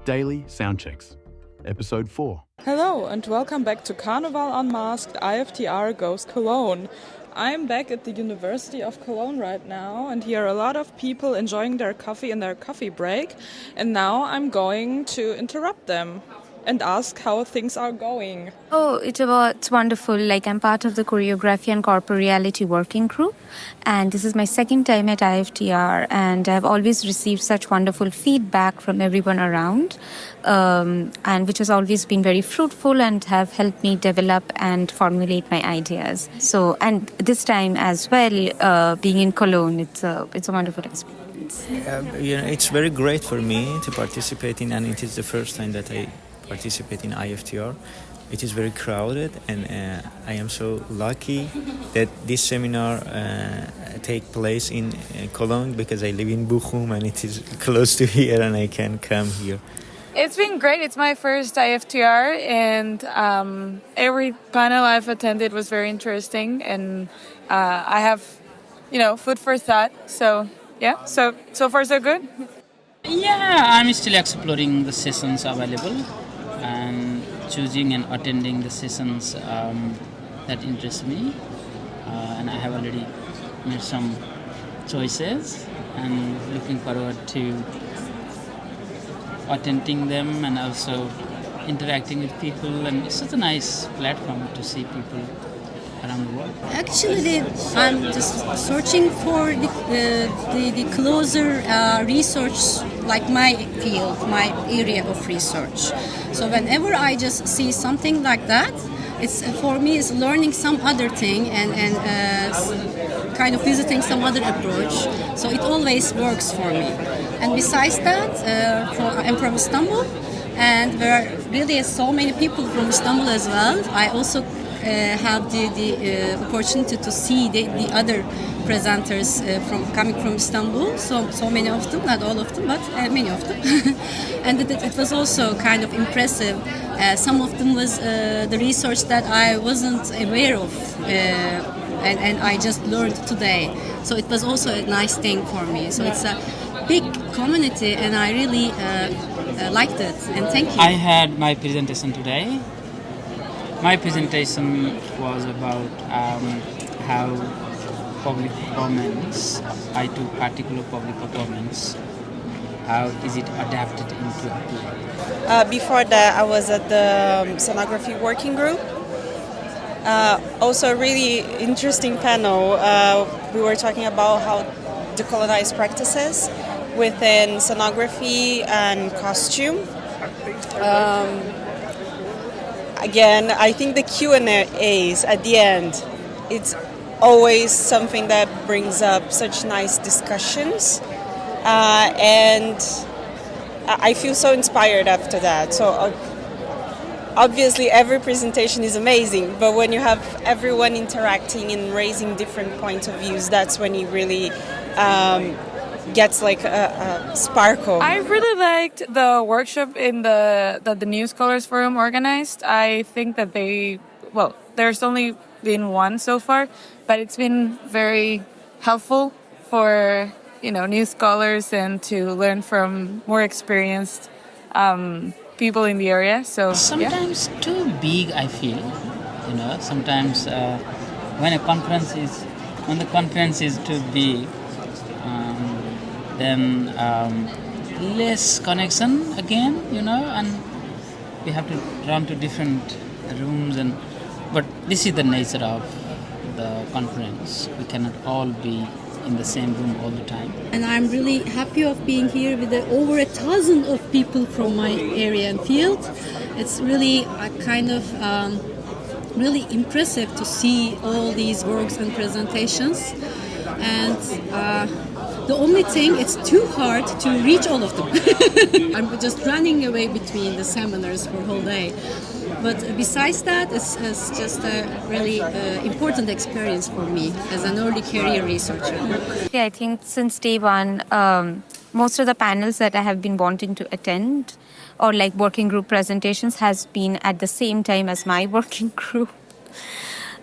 Daily Soundchecks, Episode 4. Hello and welcome back to Carnival Unmasked IFTR Goes Cologne. I'm back at the University of Cologne right now, and here are a lot of people enjoying their coffee in their coffee break, and now I'm going to interrupt them and ask how things are going. Oh, it's wonderful. Like, I'm part of the choreography and corporeality working group, and this is my second time at IFTR, and I've always received such wonderful feedback from everyone around, and which has always been very fruitful and have helped me develop and formulate my ideas. So, and this time as well, being in Cologne, it's a wonderful experience. It's very great for me to participate in, and it is the first time that I participate in IFTR. It is very crowded, and I am so lucky that this seminar take place in Cologne, because I live in Bochum and it is close to here and I can come here. It's been great. It's my first IFTR, and every panel I've attended was very interesting, and I have, food for thought. So yeah, so far so good. Yeah, I'm still exploring the sessions available and choosing and attending the sessions that interest me, and I have already made some choices and looking forward to attending them and also interacting with people, and it's such a nice platform to see people around the world. Actually, I'm just searching for the closer research, like my field, my area of research. So whenever I just see something like that, it's for me is learning some other thing and kind of visiting some other approach. So it always works for me. And besides that, I'm from Istanbul, and there are really so many people from Istanbul as well. I also have the opportunity to see the other presenters coming from Istanbul. So many of them, not all of them, but many of them. And it was also kind of impressive. Some of them was the research that I wasn't aware of, and I just learned today. So it was also a nice thing for me. So it's a big community, and I really liked it. And thank you. I had my presentation today. My presentation was about how public performance, I do particular public performance, how is it adapted into a play. Before that, I was at the sonography working group. Also a really interesting panel. We were talking about how decolonize practices within sonography and costume. Again, I think the Q&As at the end, it's always something that brings up such nice discussions, and I feel so inspired after that. So obviously every presentation is amazing, but when you have everyone interacting and raising different points of views, that's when you really gets like a sparkle. I really liked the workshop in that the New Scholars Forum organized. I think that there's only been one so far, but it's been very helpful for new scholars and to learn from more experienced people in the area. So sometimes too big, I feel. Sometimes when the conference is too big, then less connection again, and we have to run to different rooms, but this is the nature of the conference. We cannot all be in the same room all the time. And I'm really happy of being here with over 1,000 of people from my area and field. It's really a kind of really impressive to see all these works and presentations. And the only thing, it's too hard to reach all of them. I'm just running away between the seminars for a whole day. But besides that, it's just a really important experience for me as an early career researcher. Yeah, I think since day one, most of the panels that I have been wanting to attend, or like working group presentations, has been at the same time as my working group.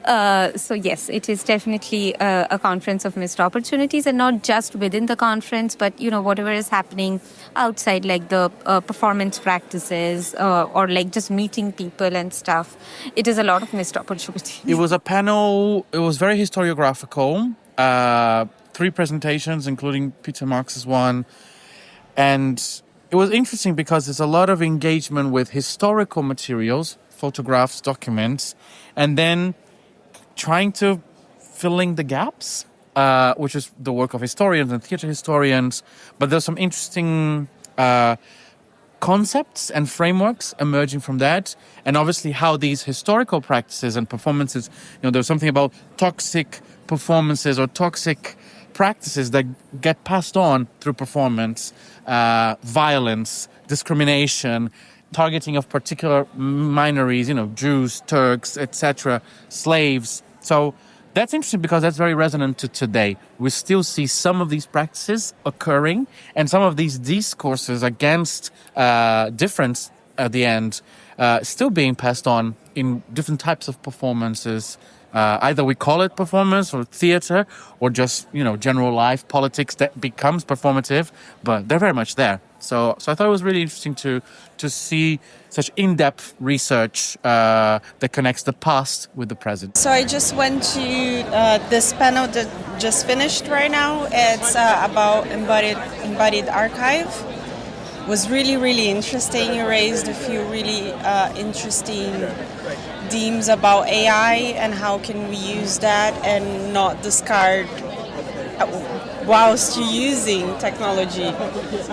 So yes, it is definitely a conference of missed opportunities, and not just within the conference, but whatever is happening outside, like the performance practices or like just meeting people and stuff. It is a lot of missed opportunities. It was a panel. It was very historiographical. 3 presentations, including Peter Marx's one, and it was interesting because there's a lot of engagement with historical materials, photographs, documents, and then trying to filling the gaps, which is the work of historians and theatre historians. But there's some interesting concepts and frameworks emerging from that. And obviously how these historical practices and performances, there's something about toxic performances or toxic practices that get passed on through performance, violence, discrimination, targeting of particular minorities, Jews, Turks, etc., slaves. So that's interesting because that's very resonant to today. We still see some of these practices occurring and some of these discourses against difference at the end still being passed on in different types of performances. Either we call it performance or theater or just, general life, politics that becomes performative, but they're very much there. So I thought it was really interesting to see such in-depth research that connects the past with the present. So I just went to this panel that just finished right now. It's about embodied archive. It was really, really interesting. It raised a few really interesting themes about AI and how can we use that and not discard, whilst you're using technology,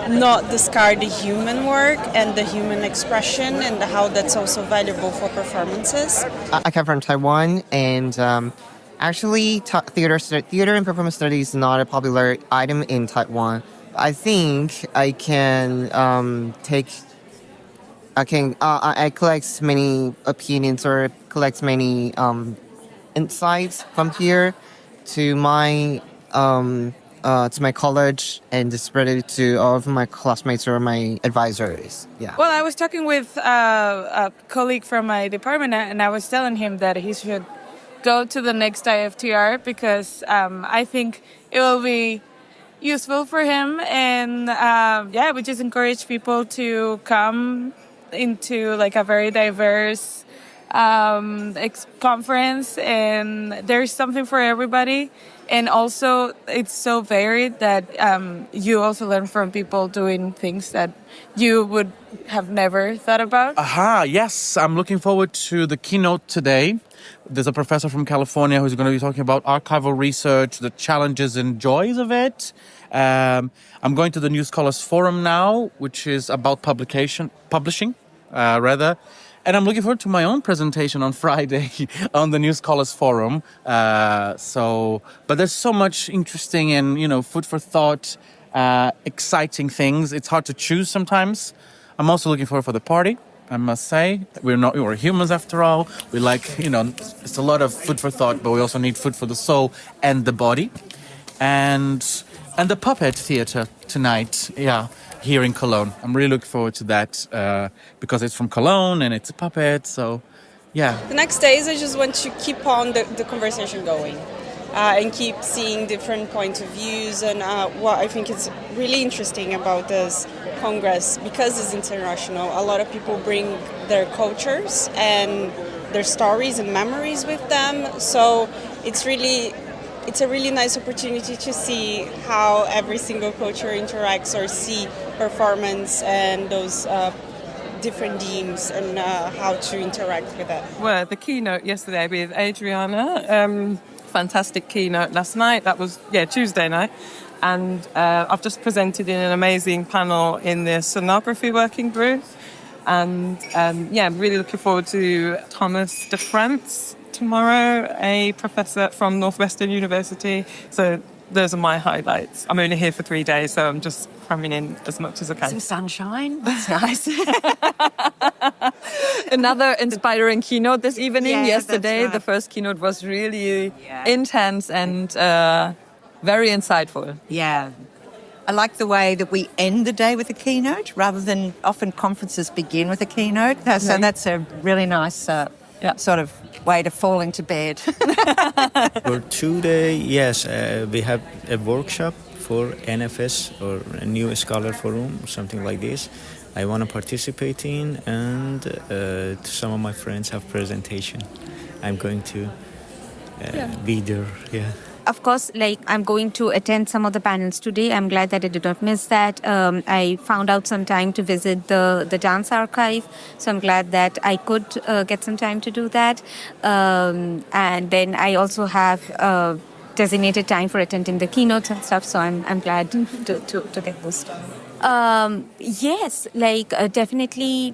not discard the human work and the human expression and how that's also valuable for performances. I come from Taiwan, and actually theater and performance studies is not a popular item in Taiwan. I think I collect many opinions or collect many insights from here to my college and spread it to all of my classmates or my advisors. Yeah. Well, I was talking with a colleague from my department, and I was telling him that he should go to the next IFTR because I think it will be useful for him. And we just encourage people to come into like a very diverse conference, and there's something for everybody. And also, it's so varied that you also learn from people doing things that you would have never thought about. Yes. I'm looking forward to the keynote today. There's a professor from California who's going to be talking about archival research, the challenges and joys of it. I'm going to the New Scholars Forum now, which is about publishing. And I'm looking forward to my own presentation on Friday on the New Scholars Forum. But there's so much interesting and, food for thought, exciting things. It's hard to choose sometimes. I'm also looking forward for the party, I must say. We're humans after all. We like, it's a lot of food for thought, but we also need food for the soul and the body. And the puppet theater tonight, here in Cologne. I'm really looking forward to that because it's from Cologne and it's a puppet, so yeah. The next days I just want to keep on the conversation going and keep seeing different points of views. And what I think is really interesting about this Congress, because it's international, a lot of people bring their cultures and their stories and memories with them. So it's a really nice opportunity to see how every single culture interacts or see performance and those different themes and how to interact with that. Well, the keynote yesterday with Adriana, fantastic keynote last night. That was, Tuesday night. And I've just presented in an amazing panel in the sonography working group. And I'm really looking forward to Thomas de France tomorrow, a professor from Northwestern University. So those are my highlights. I'm only here for 3 days, so I'm just cramming in as much as I can. Some sunshine. That's nice. Another inspiring keynote this evening. Yesterday, the first keynote was really intense and very insightful. Yeah. I like the way that we end the day with a keynote rather than often conferences begin with a keynote. So that's a really nice sort of way to fall into bed. For today, yes, we have a workshop for NFS or a New Scholar Forum, something like this. I want to participate in, and some of my friends have presentation. I'm going to be there. Yeah. Of course, like I'm going to attend some of the panels today. I'm glad that I did not miss that. I found out some time to visit the dance archive, so I'm glad that I could get some time to do that. And then I also have designated time for attending the keynotes and stuff, so I'm glad to get this done. Yes, like definitely.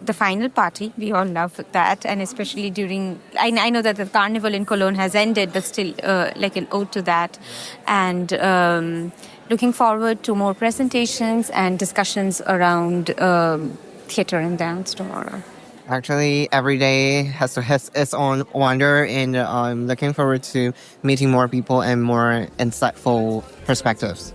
The final party, we all love that, and especially during, I know that the Carnival in Cologne has ended, but still like an ode to that. And looking forward to more presentations and discussions around theater and dance tomorrow. Actually, every day has its own wonder, and I'm looking forward to meeting more people and more insightful perspectives.